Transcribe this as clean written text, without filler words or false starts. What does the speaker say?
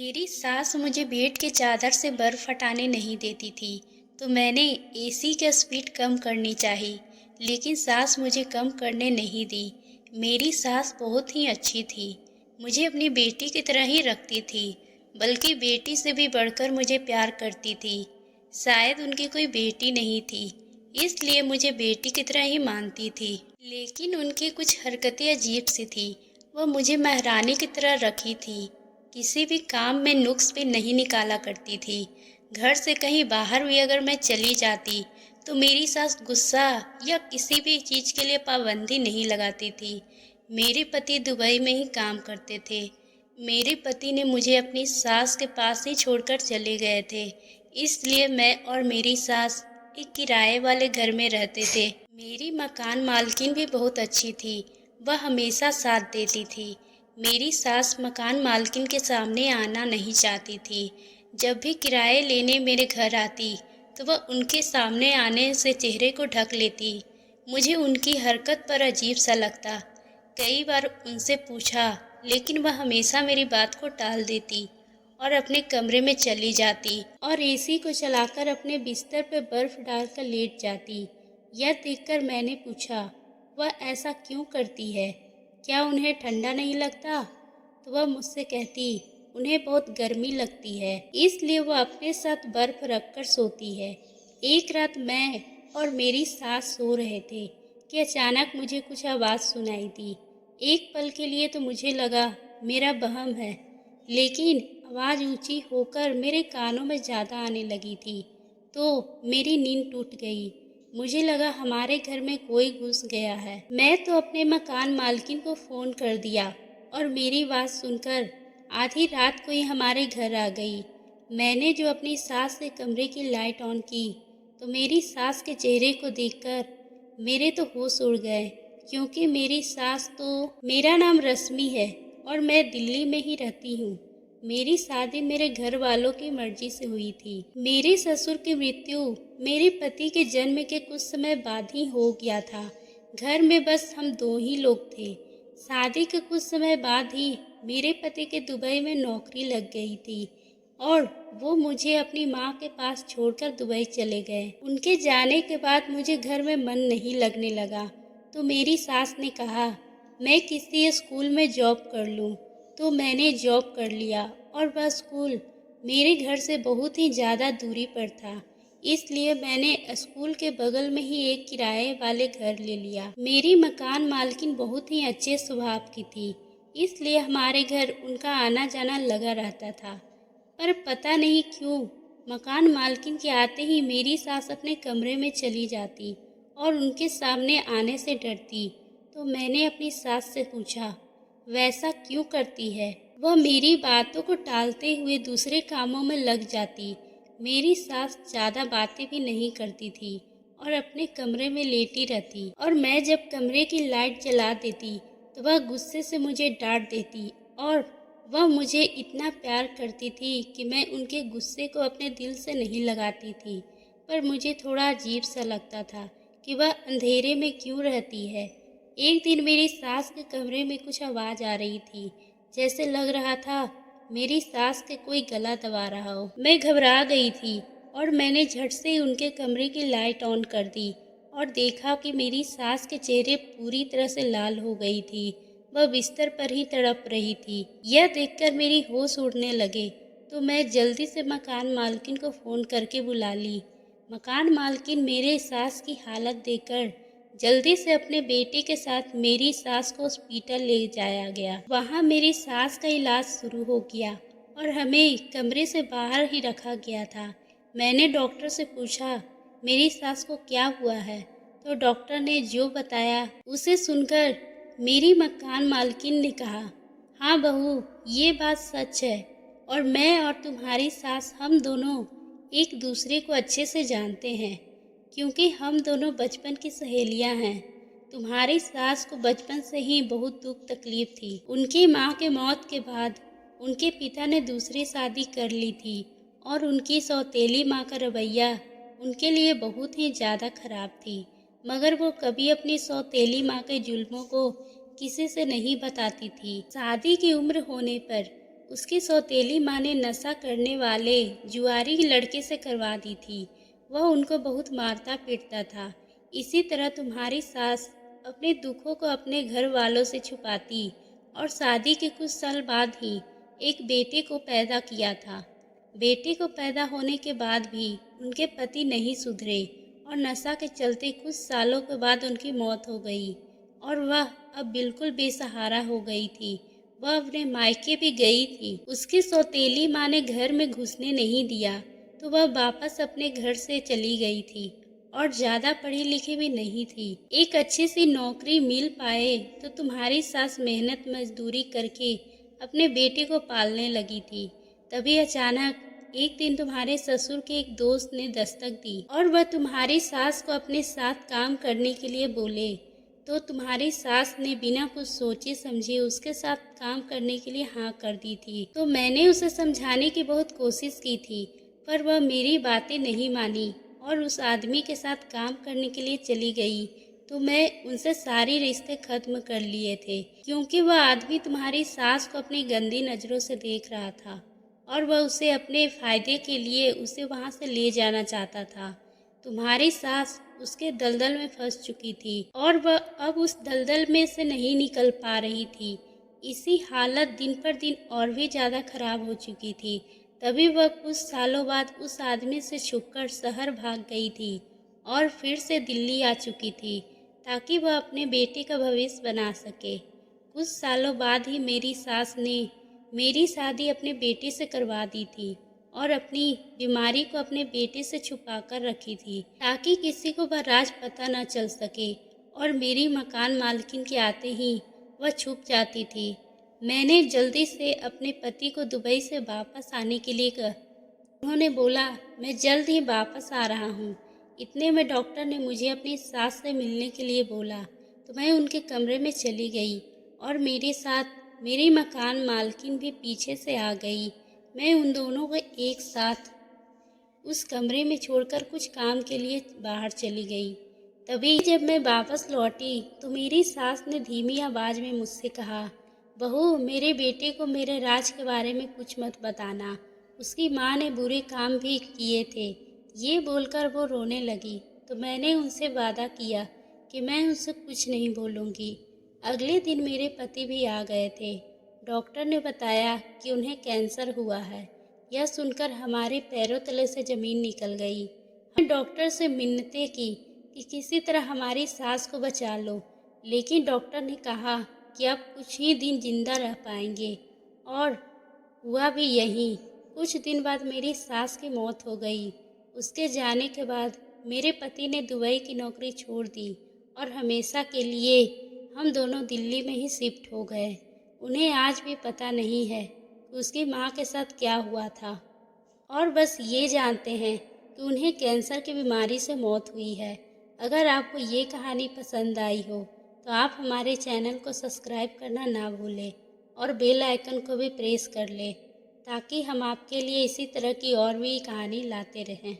मेरी सास मुझे बेड के चादर से बर्फ हटाने नहीं देती थी, तो मैंने एसी का स्पीड कम करनी चाही, लेकिन सास मुझे कम करने नहीं दी। मेरी सास बहुत ही अच्छी थी, मुझे अपनी बेटी की तरह ही रखती थी, बल्कि बेटी से भी बढ़कर मुझे प्यार करती थी। शायद उनकी कोई बेटी नहीं थी, इसलिए मुझे बेटी की तरह ही मानती थी। लेकिन उनकी कुछ हरकतें अजीब सी थी। वह मुझे महारानी की तरह रखी थी। किसी भी काम में नुक्स भी नहीं निकाला करती थी। घर से कहीं बाहर भी अगर मैं चली जाती तो मेरी सास गुस्सा या किसी भी चीज़ के लिए पाबंदी नहीं लगाती थी। मेरे पति दुबई में ही काम करते थे। मेरे पति ने मुझे अपनी सास के पास ही छोड़कर चले गए थे, इसलिए मैं और मेरी सास एक किराए वाले घर में रहते थे। मेरी मकान मालकिन भी बहुत अच्छी थी, वह हमेशा साथ देती थी। मेरी सास मकान मालकिन के सामने आना नहीं चाहती थी। जब भी किराए लेने मेरे घर आती तो वह उनके सामने आने से चेहरे को ढक लेती। मुझे उनकी हरकत पर अजीब सा लगता। कई बार उनसे पूछा, लेकिन वह हमेशा मेरी बात को टाल देती और अपने कमरे में चली जाती और एसी को चलाकर अपने बिस्तर पर बर्फ डालकर लेट जाती। यह देखकर मैंने पूछा, वह ऐसा क्यों करती है? क्या उन्हें ठंडा नहीं लगता? तो वह मुझसे कहती, उन्हें बहुत गर्मी लगती है, इसलिए वह अपने साथ बर्फ रखकर सोती है। एक रात मैं और मेरी सास सो रहे थे कि अचानक मुझे कुछ आवाज़ सुनाई दी। एक पल के लिए तो मुझे लगा मेरा वहम है, लेकिन आवाज़ ऊंची होकर मेरे कानों में ज़्यादा आने लगी थी, तो मेरी नींद टूट गई। मुझे लगा हमारे घर में कोई घुस गया है। मैं तो अपने मकान मालकिन को फ़ोन कर दिया और मेरी बात सुनकर आधी रात को ही हमारे घर आ गई। मैंने जो अपनी सास के कमरे की लाइट ऑन की तो मेरी सास के चेहरे को देखकर मेरे तो होश उड़ गए, क्योंकि मेरी सास तो मेरा नाम रश्मि है और मैं दिल्ली में ही रहती हूँ। मेरी शादी मेरे घर वालों की मर्जी से हुई थी। मेरे ससुर की मृत्यु मेरे पति के जन्म के कुछ समय बाद ही हो गया था। घर में बस हम दो ही लोग थे। शादी के कुछ समय बाद ही मेरे पति के दुबई में नौकरी लग गई थी और वो मुझे अपनी माँ के पास छोड़कर दुबई चले गए। उनके जाने के बाद मुझे घर में मन नहीं लगने लगा, तो मेरी सास ने कहा मैं किसी स्कूल में जॉब कर लूँ। तो मैंने जॉब कर लिया और वह स्कूल मेरे घर से बहुत ही ज़्यादा दूरी पर था, इसलिए मैंने स्कूल के बगल में ही एक किराए वाले घर ले लिया। मेरी मकान मालकिन बहुत ही अच्छे स्वभाव की थी, इसलिए हमारे घर उनका आना जाना लगा रहता था। पर पता नहीं क्यों मकान मालकिन के आते ही मेरी सास अपने कमरे में चली जाती और उनके सामने आने से डरती। तो मैंने अपनी सास से पूछा, वैसा क्यों करती है? वह मेरी बातों को टालते हुए दूसरे कामों में लग जाती। मेरी सास ज़्यादा बातें भी नहीं करती थी और अपने कमरे में लेटी रहती, और मैं जब कमरे की लाइट जला देती तो वह गुस्से से मुझे डांट देती। और वह मुझे इतना प्यार करती थी कि मैं उनके गुस्से को अपने दिल से नहीं लगाती थी, पर मुझे थोड़ा अजीब सा लगता था कि वह अंधेरे में क्यों रहती है। एक दिन मेरी सास के कमरे में कुछ आवाज़ आ रही थी, जैसे लग रहा था मेरी सास के कोई गला दबा रहा हो। मैं घबरा गई थी और मैंने झट से ही उनके कमरे की लाइट ऑन कर दी और देखा कि मेरी सास के चेहरे पूरी तरह से लाल हो गई थी। वह बिस्तर पर ही तड़प रही थी। यह देखकर मेरी होश उड़ने लगे, तो मैं जल्दी से मकान मालकिन को फ़ोन करके बुला ली। मकान मालकिन मेरे सास की हालत देखकर जल्दी से अपने बेटे के साथ मेरी सास को हॉस्पिटल ले जाया गया। वहाँ मेरी सास का इलाज शुरू हो गया और हमें कमरे से बाहर ही रखा गया था। मैंने डॉक्टर से पूछा मेरी सास को क्या हुआ है, तो डॉक्टर ने जो बताया उसे सुनकर मेरी मकान मालकिन ने कहा, हाँ बहू, ये बात सच है और मैं और तुम्हारी सास हम दोनों एक दूसरे को अच्छे से जानते हैं, क्योंकि हम दोनों बचपन की सहेलियां हैं। तुम्हारी सास को बचपन से ही बहुत दुख तकलीफ थी। उनकी माँ के मौत के बाद उनके पिता ने दूसरी शादी कर ली थी और उनकी सौतेली माँ का रवैया उनके लिए बहुत ही ज़्यादा खराब थी, मगर वो कभी अपनी सौतेली माँ के जुल्मों को किसी से नहीं बताती थी। शादी की उम्र होने पर उसकी सौतेली माँ ने नशा करने वाले जुआरी लड़के से करवा दी थी। वह उनको बहुत मारता पीटता था। इसी तरह तुम्हारी सास अपने दुखों को अपने घर वालों से छुपाती और शादी के कुछ साल बाद ही एक बेटे को पैदा किया था। बेटे को पैदा होने के बाद भी उनके पति नहीं सुधरे और नशा के चलते कुछ सालों के बाद उनकी मौत हो गई और वह अब बिल्कुल बेसहारा हो गई थी। वह अपने मायके भी गई थी। उसकी सौतेली माँ ने घर में घुसने नहीं दिया तो वह वापस अपने घर से चली गई थी और ज़्यादा पढ़ी लिखी भी नहीं थी। एक अच्छी सी नौकरी मिल पाए तो तुम्हारी सास मेहनत मजदूरी करके अपने बेटे को पालने लगी थी। तभी अचानक एक दिन तुम्हारे ससुर के एक दोस्त ने दस्तक दी और वह तुम्हारी सास को अपने साथ काम करने के लिए बोले तो तुम्हारी सास ने बिना कुछ सोचे समझे उसके साथ काम करने के लिए हाँ कर दी थी। तो मैंने उसे समझाने की बहुत कोशिश की थी पर वह मेरी बातें नहीं मानी और उस आदमी के साथ काम करने के लिए चली गई। तो मैं उनसे सारे रिश्ते खत्म कर लिए थे क्योंकि वह आदमी तुम्हारी सास को अपनी गंदी नज़रों से देख रहा था और वह उसे अपने फायदे के लिए उसे वहां से ले जाना चाहता था। तुम्हारी सास उसके दलदल में फंस चुकी थी और वह अब उस दलदल में से नहीं निकल पा रही थी। इसी हालत दिन पर दिन और भी ज़्यादा खराब हो चुकी थी। तभी वह कुछ सालों बाद उस आदमी से छुपकर शहर भाग गई थी और फिर से दिल्ली आ चुकी थी ताकि वह अपने बेटे का भविष्य बना सके। कुछ सालों बाद ही मेरी सास ने मेरी शादी अपने बेटे से करवा दी थी और अपनी बीमारी को अपने बेटे से छुपा कर रखी थी ताकि किसी को वह राज पता न चल सके और मेरी मकान मालकिन के आते ही वह छुप जाती थी। मैंने जल्दी से अपने पति को दुबई से वापस आने के लिए कहा। उन्होंने बोला मैं जल्द ही वापस आ रहा हूँ। इतने में डॉक्टर ने मुझे अपनी सास से मिलने के लिए बोला तो मैं उनके कमरे में चली गई और मेरे साथ मेरी मकान मालकिन भी पीछे से आ गई। मैं उन दोनों को एक साथ उस कमरे में छोड़कर कुछ काम के लिए बाहर चली गई। तभी जब मैं वापस लौटी तो मेरी सास ने धीमी आवाज़ में मुझसे कहा, बहू मेरे बेटे को मेरे राज के बारे में कुछ मत बताना, उसकी माँ ने बुरे काम भी किए थे। ये बोलकर वो रोने लगी तो मैंने उनसे वादा किया कि मैं उनसे कुछ नहीं बोलूँगी। अगले दिन मेरे पति भी आ गए थे। डॉक्टर ने बताया कि उन्हें कैंसर हुआ है। यह सुनकर हमारे पैरों तले से ज़मीन निकल गई। हमने डॉक्टर से मिन्नतें की कि किसी तरह हमारी सास को बचा लो, लेकिन डॉक्टर ने कहा कि आप कुछ ही दिन जिंदा रह पाएंगे और हुआ भी यही। कुछ दिन बाद मेरी सास की मौत हो गई। उसके जाने के बाद मेरे पति ने दुबई की नौकरी छोड़ दी और हमेशा के लिए हम दोनों दिल्ली में ही शिफ्ट हो गए। उन्हें आज भी पता नहीं है कि उसकी माँ के साथ क्या हुआ था और बस ये जानते हैं कि उन्हें कैंसर की बीमारी से मौत हुई है। अगर आपको ये कहानी पसंद आई हो तो आप हमारे चैनल को सब्सक्राइब करना ना भूलें और बेल आइकन को भी प्रेस कर लें ताकि हम आपके लिए इसी तरह की और भी कहानी लाते रहें।